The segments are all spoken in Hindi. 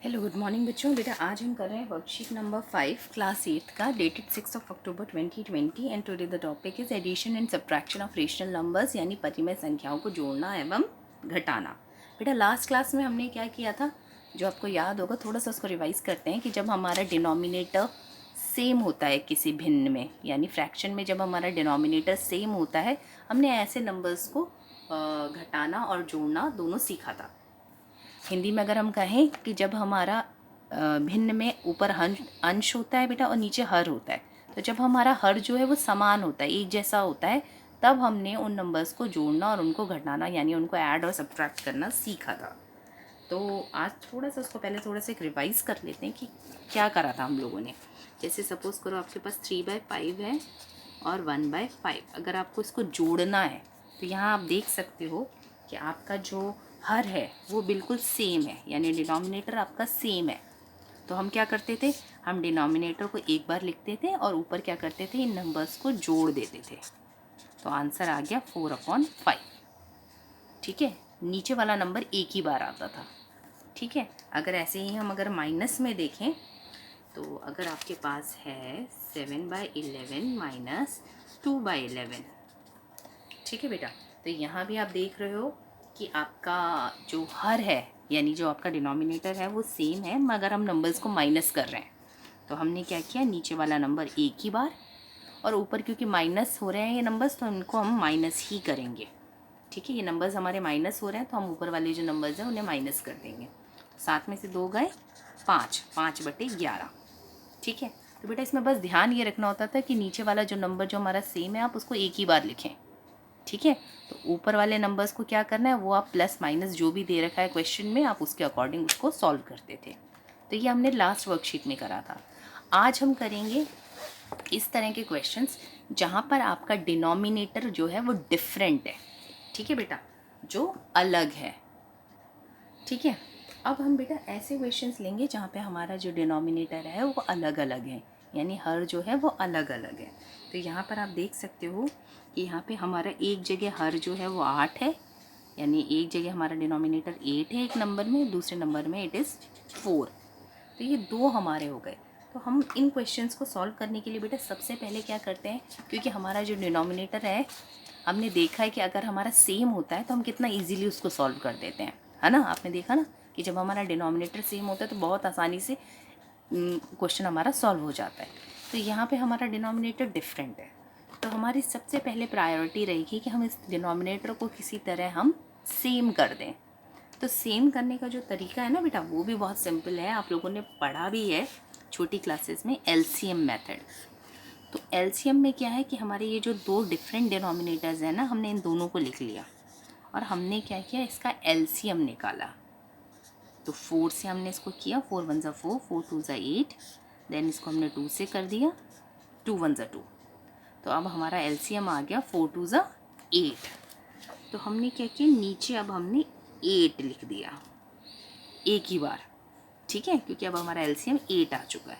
हेलो गुड मॉर्निंग बच्चों। बेटा आज हम कर रहे हैं वर्कशीट नंबर 5 क्लास 8 का dated 6 October 2020 and today the topic is addition and subtraction of rational numbers, यानी परिमेय संख्याओं को जोड़ना एवं घटाना। बेटा लास्ट क्लास में हमने क्या किया था, जो आपको याद होगा, थोड़ा सा उसको रिवाइज करते हैं कि जब हमारा डिनोमिनेटर सेम होता है किसी भिन्न में, यानी फ्रैक्शन में जब हमारा डिनोमिनेटर सेम होता है, हमने ऐसे नंबर्स को घटाना और जोड़ना दोनों सीखा था। हिंदी में अगर हम कहें कि जब हमारा भिन्न में ऊपर अंश होता है बेटा और नीचे हर होता है, तो जब हमारा हर जो है वो समान होता है, एक जैसा होता है, तब हमने उन नंबर्स को जोड़ना और उनको घटाना यानी उनको ऐड और सब्ट्रैक्ट करना सीखा था। तो आज थोड़ा सा उसको पहले थोड़ा सा एक रिवाइज़ कर लेते हैं कि क्या करा था हम लोगों ने। जैसे सपोज़ करो आपके पास 3/5 है और 1/5। अगर आपको इसको जोड़ना है तो यहाँ आप देख सकते हो कि आपका जो हर है वो बिल्कुल सेम है, यानी डिनोमिनेटर आपका सेम है। तो हम क्या करते थे, हम डिनोमिनेटर को एक बार लिखते थे और ऊपर क्या करते थे, इन नंबर्स को जोड़ देते थे। तो आंसर आ गया 4/5। ठीक है, नीचे वाला नंबर एक ही बार आता था। ठीक है, अगर ऐसे ही हम अगर माइनस में देखें तो अगर आपके पास है 7/11 माइनस 2/11। ठीक है बेटा, तो यहाँ भी आप देख रहे हो कि आपका जो हर है यानी जो आपका डिनोमिनेटर है वो सेम है, मगर हम नंबर्स को माइनस कर रहे हैं। तो हमने क्या किया, नीचे वाला नंबर एक ही बार और ऊपर क्योंकि माइनस हो रहे हैं ये नंबर्स, तो इनको हम माइनस ही करेंगे। ठीक है, ये नंबर्स हमारे माइनस हो रहे हैं तो हम ऊपर वाले जो नंबर्स हैं उन्हें माइनस कर देंगे। 7 में से 2 गए 5, 5/11। ठीक है, तो बेटा इसमें बस ध्यान ये रखना होता था कि नीचे वाला जो नंबर जो हमारा सेम है आप उसको एक ही बार लिखें। ठीक है, तो ऊपर वाले नंबर्स को क्या करना है, वो आप प्लस माइनस जो भी दे रखा है क्वेश्चन में आप उसके अकॉर्डिंग उसको सॉल्व करते थे। तो ये हमने लास्ट वर्कशीट में करा था। आज हम करेंगे इस तरह के क्वेश्चंस जहाँ पर आपका डिनोमिनेटर जो है वो डिफरेंट है। ठीक है बेटा, जो अलग है। ठीक है, अब हम बेटा ऐसे क्वेश्चंस लेंगे जहाँ पे हमारा जो डिनोमिनेटर है वो अलग अलग है, यानी हर जो है वो अलग अलग है। तो यहाँ पर आप देख सकते हो कि यहाँ पे हमारा एक जगह हर जो है वो 8 है, यानी एक जगह हमारा डिनोमिनेटर 8 है एक नंबर में, दूसरे नंबर में इट इज़ 4। तो ये दो हमारे हो गए। तो हम इन क्वेश्चंस को सॉल्व करने के लिए बेटा सबसे पहले क्या करते हैं, क्योंकि हमारा जो डिनोमिनेटर है हमने देखा है कि अगर हमारा सेम होता है तो हम कितना इजीली उसको सॉल्व कर देते हैं, है ना। आपने देखा ना कि जब हमारा डिनोमिनेटर सेम होता है तो बहुत आसानी से क्वेश्चन हमारा सॉल्व हो जाता है। तो यहाँ पे हमारा डिनोमिनेटर डिफरेंट है, तो हमारी सबसे पहले प्रायोरिटी रहेगी कि हम इस डिनोमिनेटर को किसी तरह हम सेम कर दें। तो सेम करने का जो तरीका है ना बेटा वो भी बहुत सिंपल है, आप लोगों ने पढ़ा भी है छोटी क्लासेस में, एलसीएम मेथड। तो एलसीएम में क्या है कि हमारे ये जो दो डिफरेंट डिनोमिनेटर्स हैं ना, हमने इन दोनों को लिख लिया और हमने क्या किया, इसका एलसीएम निकाला। तो 4 से हमने इसको किया, 4 1 4, 4 2 8, देन इसको हमने 2 से कर दिया, 2 1 2। तो अब हमारा एलसीएम आ गया 4 2 8। तो हमने क्या किया, नीचे अब हमने 8 लिख दिया एक ही बार। ठीक है, क्योंकि अब हमारा एलसीएम 8 आ चुका है।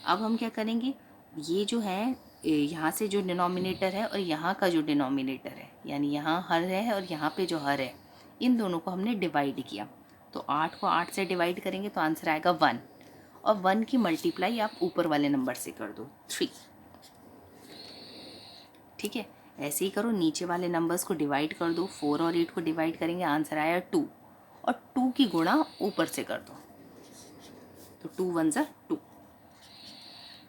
अब हम क्या करेंगे, ये जो है यहाँ से जो डिनोमिनेटर है और यहाँ का जो डिनोमिनेटर है, यानी यहाँ हर है और यहाँ पे जो हर है, इन दोनों को हमने डिवाइड किया। तो 8 को 8 से डिवाइड करेंगे तो आंसर आएगा 1, और 1 की मल्टीप्लाई आप ऊपर वाले नंबर से कर दो 3। ठीक है, ऐसे ही करो, नीचे वाले नंबर्स को डिवाइड कर दो, 4 और 8 को डिवाइड करेंगे आंसर आया 2, और 2 की गुणा ऊपर से कर दो, तो 2 1 2।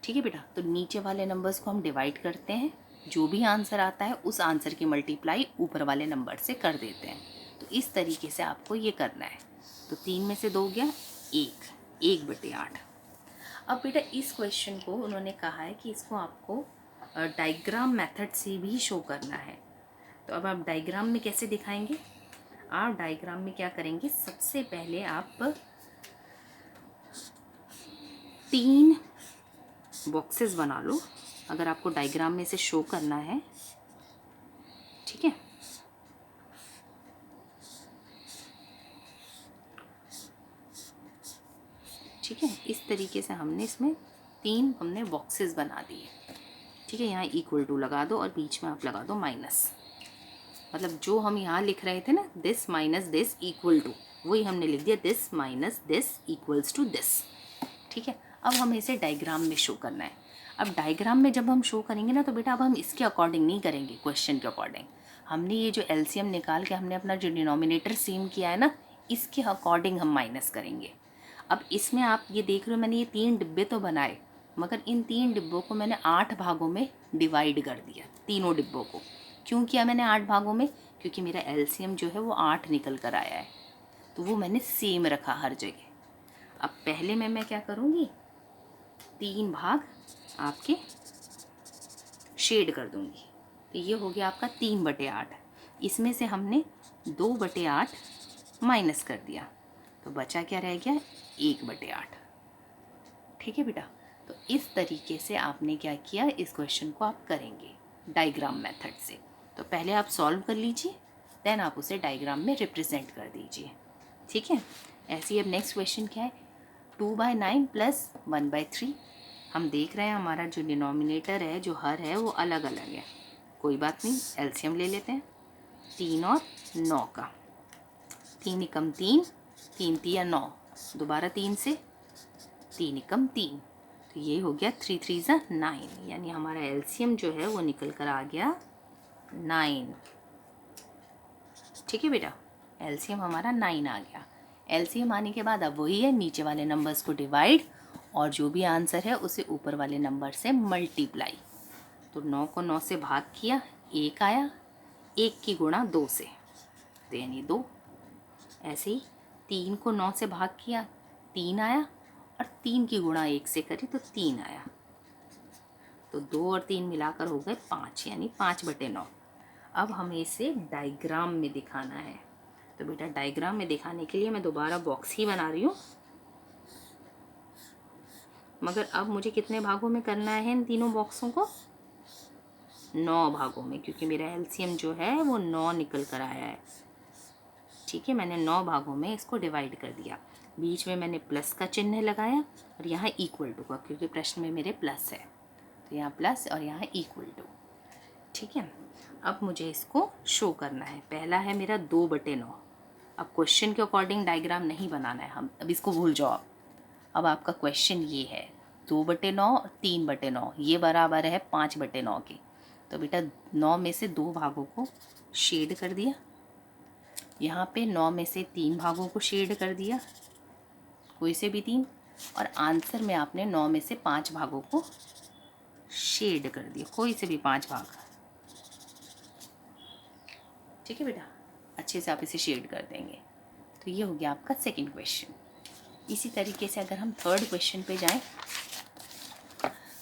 ठीक है बेटा, तो नीचे वाले नंबर्स को हम डिवाइड करते हैं, जो भी आंसर आता है उस आंसर की मल्टीप्लाई ऊपर वाले नंबर से कर देते हैं। तो इस तरीके से आपको ये करना है। तो 3 में से 2 गया 1, 1/8। अब बेटा इस क्वेश्चन को उन्होंने कहा है कि इसको आपको डायग्राम मेथड से भी शो करना है। तो अब आप डायग्राम में कैसे दिखाएंगे, आप डायग्राम में क्या करेंगे, सबसे पहले आप 3 बॉक्सेस बना लो अगर आपको डायग्राम में से शो करना है। ठीक है, ठीक है, इस तरीके से हमने इसमें 3 हमने बॉक्सेस बना दिए। ठीक है, यहाँ इक्वल टू लगा दो और बीच में आप लगा दो माइनस, मतलब जो हम यहाँ लिख रहे थे ना, this minus this equal to, वही हमने लिख दिया this minus this equals to this. ठीक है, अब हमें इसे डायग्राम में शो करना है। अब डायग्राम में जब हम शो करेंगे ना तो बेटा अब हम इसके अकॉर्डिंग नहीं करेंगे, क्वेश्चन के अकॉर्डिंग। हमने ये जो एलसीएम निकाल के हमने अपना जो डिनोमिनेटर सेम किया है ना, इसके अकॉर्डिंग हम माइनस करेंगे। अब इसमें आप ये देख रहे हो मैंने ये 3 डिब्बे तो बनाए, मगर इन 3 डिब्बों को मैंने 8 भागों में डिवाइड कर दिया। तीनों डिब्बों को क्यों किया मैंने 8 भागों में? क्योंकि मेरा एलसीएम जो है वो 8 निकल कर आया है, तो वो मैंने सेम रखा हर जगह। अब पहले मैं क्या करूँगी, 3 भाग आपके शेड कर दूँगी। तो ये हो गया आपका 3/8। इसमें से हमने 2/8 माइनस कर दिया, तो बचा क्या रह गया, 1/8। ठीक है बेटा, तो इस तरीके से आपने क्या किया, इस क्वेश्चन को आप करेंगे डायग्राम मेथड से। तो पहले आप सॉल्व कर लीजिए, देन आप उसे डायग्राम में रिप्रेजेंट कर दीजिए। ठीक है, ऐसे ही अब नेक्स्ट क्वेश्चन क्या है, 2/9 प्लस 1/3। हम देख रहे हैं हमारा जो डिनोमिनेटर है, जो हर है, वो अलग अलग है। कोई बात नहीं, एलसीएम ले लेते हैं 3 और 9 का। 3 एकम 3, 3 तिया 9, दोबारा 3 से 3 एकम 3, तो ये हो गया 3 3 ज़ा 9, यानी हमारा एलसीएम जो है वो निकल कर आ गया 9। ठीक है बेटा, एलसीएम हमारा 9 आ गया। एलसीएम आने के बाद अब वही है, नीचे वाले नंबर्स को डिवाइड और जो भी आंसर है उसे ऊपर वाले नंबर से मल्टीप्लाई। तो 9 को 9 से भाग किया, 1 आया, 1 की गुणा 2 से, तो यानी 2। ऐसे ही 3 को 9 से भाग किया, 3 आया, और 3 की गुणा 1 से करी तो 3 आया। तो 2 और 3 मिलाकर हो गए 5, यानी 5/9। अब हमें इसे डायग्राम में दिखाना है। तो बेटा डायग्राम में दिखाने के लिए मैं दोबारा बॉक्स ही बना रही हूँ, मगर अब मुझे कितने भागों में करना है इन तीनों बॉक्सों को, 9 भागों में, क्योंकि मेरा एलसीएम जो है वो 9 निकल कर आया है। ठीक है, मैंने 9 भागों में इसको डिवाइड कर दिया। बीच में मैंने प्लस का चिन्ह लगाया और यहाँ इक्वल टू का, क्योंकि प्रश्न में मेरे प्लस है, तो यहाँ प्लस और यहाँ इक्वल टू। ठीक है, अब मुझे इसको शो करना है। पहला है मेरा 2/9। अब क्वेश्चन के अकॉर्डिंग डायग्राम नहीं बनाना है, हम अब इसको भूल जाओ। अब आपका क्वेश्चन ये है 2/9 और 3/9, ये बराबर है 5/9 के। तो बेटा 9 में से 2 भागों को शेड कर दिया, यहाँ पे 9 में से 3 भागों को शेड कर दिया, कोई से भी 3, और आंसर में आपने 9 में से 5 भागों को शेड कर दिया, कोई से भी 5 भाग। ठीक है बेटा, अच्छे से आप इसे शेड कर देंगे। तो ये हो गया आपका सेकंड क्वेश्चन। इसी तरीके से अगर हम थर्ड क्वेश्चन पे जाएं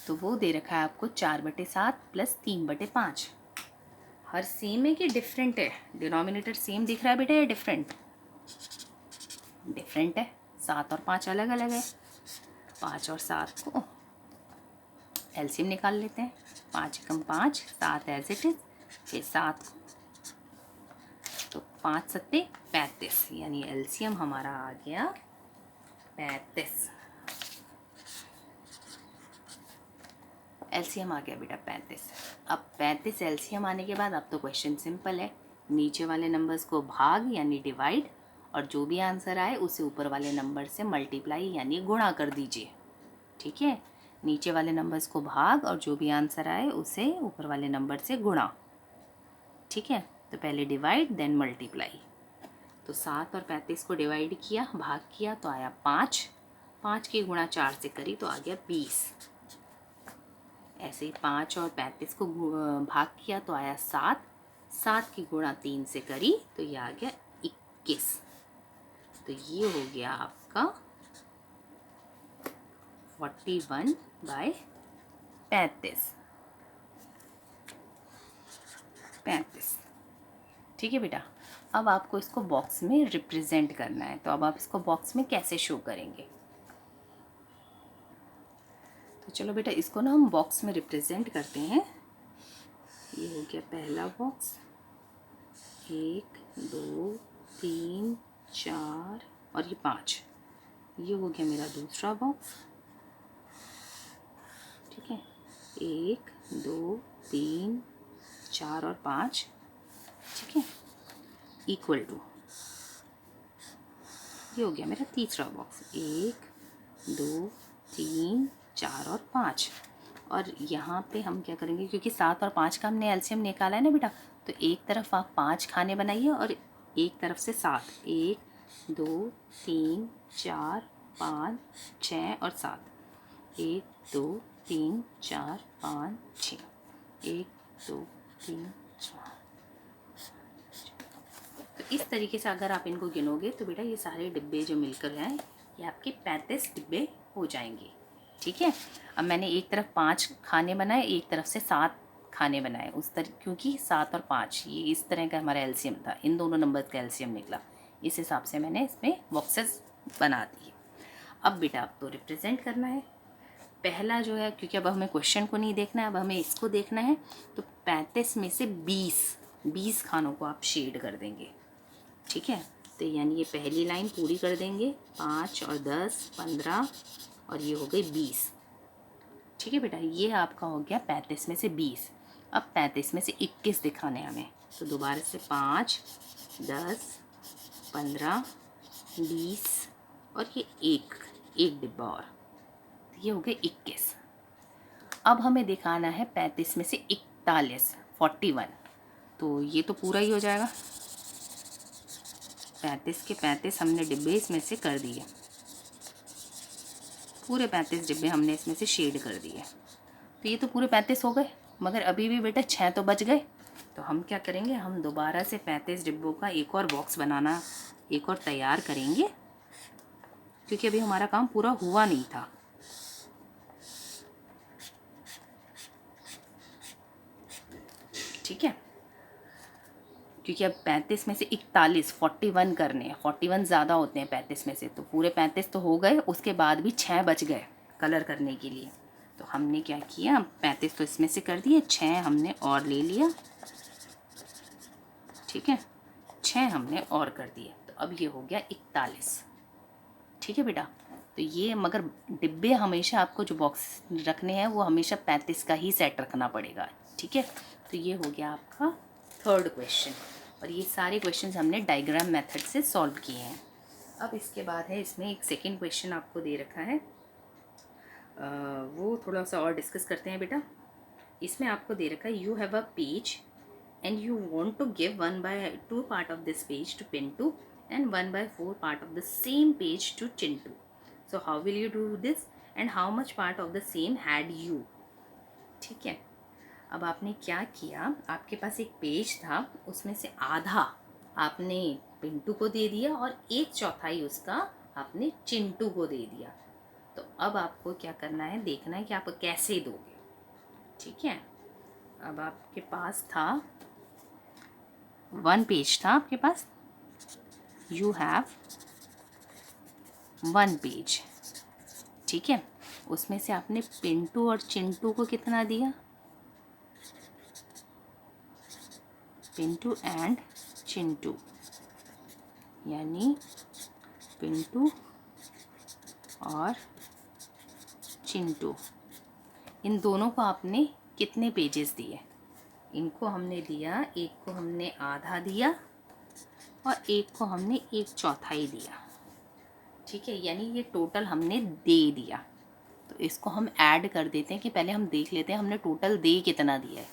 तो वो दे रखा है आपको 4/7 प्लस 3/5। हर सेम है कि डिफरेंट है? डिनोमिनेटर सेम दिख रहा है बेटा या डिफरेंट? डिफरेंट है, 7 और 5 अलग अलग है। 5 और 7 को एलसीएम निकाल लेते हैं, 5 एकम 5, 7 एज इट इज, फिर 7 को, तो 5 सत्ते 35, यानी एलसीएम हमारा आ गया 35। एलसीएम आ गया बेटा 35। अब 35 एलसीएम आने के बाद अब तो क्वेश्चन सिंपल है, नीचे वाले नंबर्स को भाग यानी डिवाइड, और जो भी आंसर आए उसे ऊपर वाले नंबर से मल्टीप्लाई यानी गुणा कर दीजिए। ठीक है, नीचे वाले नंबर्स को भाग और जो भी आंसर आए उसे ऊपर वाले नंबर से गुणा। ठीक है, तो पहले डिवाइड देन मल्टीप्लाई। तो 7 और 35 को डिवाइड किया, भाग किया, तो आया 5, 5 की गुणा 4 से करी तो आ गया 20। ऐसे ही 5 और 35 को भाग किया तो आया 7, 7 की गुणा 3 से करी तो ये आ गया 21। तो ये हो गया आपका 41/35। ठीक है बेटा, अब आपको इसको बॉक्स में रिप्रेजेंट करना है। तो अब आप इसको बॉक्स में कैसे शो करेंगे? तो चलो बेटा इसको ना हम बॉक्स में रिप्रेजेंट करते हैं। ये हो गया पहला बॉक्स, 1 2 3 4 और ये 5। ये हो गया मेरा दूसरा बॉक्स। ठीक है, 1 2 3 4 और 5। ठीक है, इक्वल टू ये हो गया मेरा तीसरा बॉक्स, 1 2 3 4 और 5। और यहाँ पे हम क्या करेंगे, क्योंकि 7 और 5 का हमने एलसीएम निकाला है ना बेटा, तो एक तरफ आप 5 खाने बनाइए और एक तरफ से 7, 1 2 3 4 5 6 और 7, 1 2 3 4 5 6, 1 2 3 4। तो इस तरीके से अगर आप इनको गिनोगे तो बेटा ये सारे डिब्बे जो मिलकर हैं ये आपके 35 डिब्बे हो जाएंगे। ठीक है, अब मैंने एक तरफ 5 खाने बनाए, एक तरफ से 7 खाने बनाए, उस तरह, क्योंकि 7 और 5 ये इस तरह का हमारा एलसीएम था, इन दोनों नंबर्स का एलसीएम निकला, इस हिसाब से मैंने इसमें बॉक्सेस बना दिए। अब बेटा आपको रिप्रेजेंट करना है। पहला जो है, क्योंकि अब हमें क्वेश्चन को नहीं देखना है, अब हमें इसको देखना है, तो 35 में से 20 खानों को आप शेड कर देंगे। ठीक है, तो यानी ये पहली लाइन पूरी कर देंगे, 5 और 10 15 और ये हो गई 20। ठीक है बेटा, ये आपका हो गया 35 में से 20। अब 35 में से 21 दिखाने हमें, तो दोबारा से 5 10 15 20 और ये एक डिब्बा और, तो ये हो गए 21। अब हमें दिखाना है 35 में से 41 41, तो ये तो पूरा ही हो जाएगा। 35 के 35 हमने डिब्बे इसमें से कर दिए, पूरे 35 डिब्बे हमने इसमें से शेड कर दिए, तो ये तो पूरे 35 हो गए। मगर अभी भी बेटा 6 तो बच गए, तो हम क्या करेंगे, हम दोबारा से 35 डिब्बों का एक और बॉक्स बनाना, एक और तैयार करेंगे, क्योंकि अभी हमारा काम पूरा हुआ नहीं था। ठीक है, क्योंकि अब 35 में से 41 41 करने हैं, 41 ज़्यादा होते हैं 35 में से, तो पूरे 35 तो हो गए, उसके बाद भी 6 बच गए कलर करने के लिए। तो हमने क्या किया, 35 तो इसमें से कर दिए, 6 हमने और ले लिया। ठीक है, 6 हमने और कर दिए, तो अब ये हो गया 41। ठीक है बेटा, तो ये, मगर डिब्बे हमेशा आपको जो बॉक्स रखने हैं वो हमेशा 35 का ही सेट रखना पड़ेगा। ठीक है, तो ये हो गया आपका थर्ड क्वेश्चन, और ये सारे क्वेश्चन हमने डायग्राम मेथड से सॉल्व किए हैं। अब इसके बाद है, इसमें एक सेकेंड क्वेश्चन आपको दे रखा है, वो थोड़ा सा और डिस्कस करते हैं बेटा। इसमें आपको दे रखा है, you have a page and you want to give 1/2 part of this page to Pintu and 1/4 part of the same page to Chintu. So how will you do this and how much part of the same had you? ठीक है, अब आपने क्या किया, आपके पास एक पेज था, उसमें से आधा आपने पिंटू को दे दिया और 1/4 उसका आपने चिंटू को दे दिया। तो अब आपको क्या करना है, देखना है कि आप कैसे दोगे। ठीक है, अब आपके पास था 1 पेज था आपके पास, यू हैव 1 पेज। ठीक है, उसमें से आपने पिंटू और चिंटू को कितना दिया, पिंटू एंड चिंटू, यानी पिंटू और चिंटू, इन दोनों को आपने कितने पेजेस दिए, इनको हमने दिया, एक को हमने आधा दिया और एक को हमने 1/4 दिया। ठीक है, यानी ये टोटल हमने दे दिया। तो इसको हम ऐड कर देते हैं, कि पहले हम देख लेते हैं हमने टोटल दे कितना दिया है।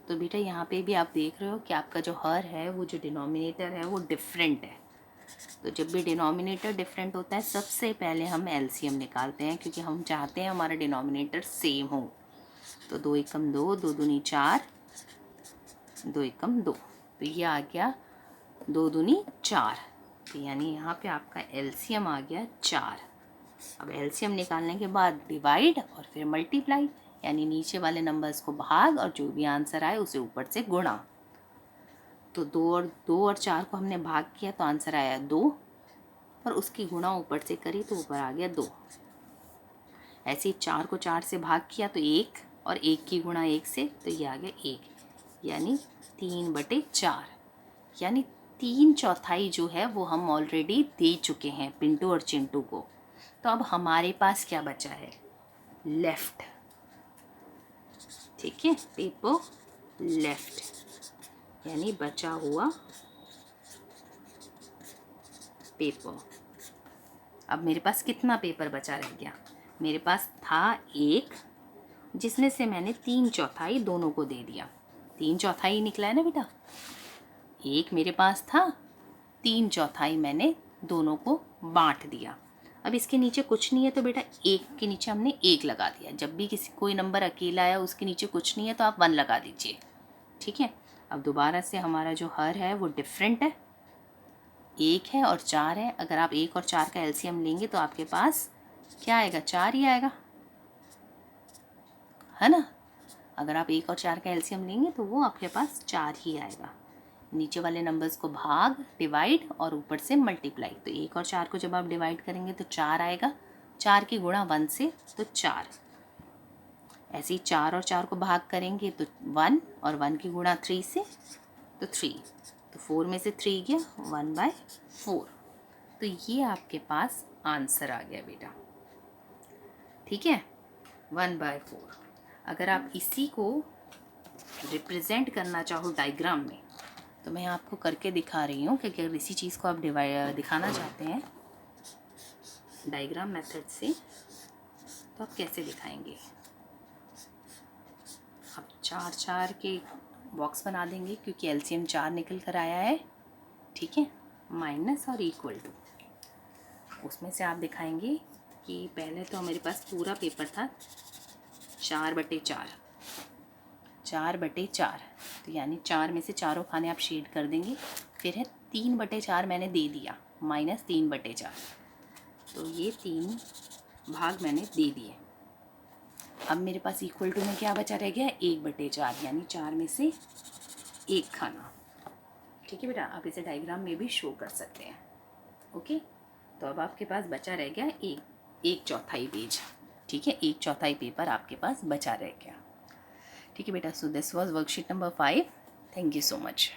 तो बेटा यहाँ पे भी आप देख रहे हो कि आपका जो हर है, वो जो डिनोमिनेटर है वो डिफरेंट है। तो जब भी डिनोमिनेटर डिफरेंट होता है, सबसे पहले हम एलसीएम निकालते हैं, क्योंकि हम चाहते हैं हमारा डिनोमिनेटर सेम हो। तो 2 एकम 2, 2 दूनी 4, 2 एकम 2, तो ये आ गया 2 दूनी 4, तो यानी यहाँ पे आपका एलसीएम आ गया 4। अब एलसीएम निकालने के बाद डिवाइड और फिर मल्टीप्लाई, यानी नीचे वाले नंबर्स को भाग और जो भी आंसर आए उसे ऊपर से गुणा। तो 2 और 4 को हमने भाग किया तो आंसर आया 2, और उसकी गुणा ऊपर से करी तो ऊपर आ गया 2। ऐसे ही 4 को 4 से भाग किया तो 1, और 1 की गुणा 1 से, तो ये आ गया 1, यानी 3/4, यानी 3/4 जो है वो हम ऑलरेडी दे चुके हैं पिंटू और चिंटू को। तो अब हमारे पास क्या बचा है, लेफ्ट। ठीक है, पेपर लेफ्ट, यानी बचा हुआ पेपर। अब मेरे पास कितना पेपर बचा रह गया, मेरे पास था एक, जिसमें से मैंने 3/4 दोनों को दे दिया। 3/4 निकला है ना बेटा। एक मेरे पास था, 3/4 मैंने दोनों को बांट दिया। अब इसके नीचे कुछ नहीं है तो बेटा एक के नीचे हमने एक लगा दिया। जब भी किसी कोई नंबर अकेला आया उसके नीचे कुछ नहीं है तो आप 1 लगा दीजिए। ठीक है। अब दोबारा से हमारा जो हर है वो डिफरेंट है, 1 है और 4 है। अगर आप 1 और 4 का एलसीएम लेंगे तो आपके पास क्या आएगा, 4 ही आएगा, है ना। अगर आप 1 और 4 का एलसीएम लेंगे तो वो आपके पास 4 ही आएगा। नीचे वाले नंबर्स को भाग, डिवाइड और ऊपर से मल्टीप्लाई। तो 1 और 4 को जब आप डिवाइड करेंगे तो 4 आएगा, 4 की गुणा 1 से तो 4। ऐसे ही 4 और 4 को भाग करेंगे तो 1 और 1 की गुणा 3 से तो 3। तो 4 में से 3 गया, 1/4। तो ये आपके पास आंसर आ गया बेटा। ठीक है, 1/4। अगर आप इसी को रिप्रेजेंट करना चाहो डायग्राम में तो मैं आपको करके दिखा रही हूँ, क्योंकि अगर इसी चीज़ को आप दिखाना चाहते हैं डायग्राम मेथड से तो आप कैसे दिखाएंगे। आप 4 के बॉक्स बना देंगे क्योंकि एलसीएम 4 निकल कर आया है। ठीक है, माइनस और इक्वल टू, उसमें से आप दिखाएंगे कि पहले तो मेरे पास पूरा पेपर था 4/4, 4/4, तो यानी 4 में से चारों खाने आप शेड कर देंगे। फिर है 3/4 मैंने दे दिया, माइनस 3/4, तो ये 3 भाग मैंने दे दिए। अब मेरे पास इक्वल टू में क्या बचा रह गया, 1/4, यानी 4 में से 1 खाना। ठीक है बेटा, आप इसे डायग्राम में भी शो कर सकते हैं। ओके, तो अब आपके पास बचा रह गया 1/4 पेज। ठीक है, 1/4 पेपर आपके पास बचा रह गया। ठीक है बेटा, so this was worksheet number 5। Thank you so much.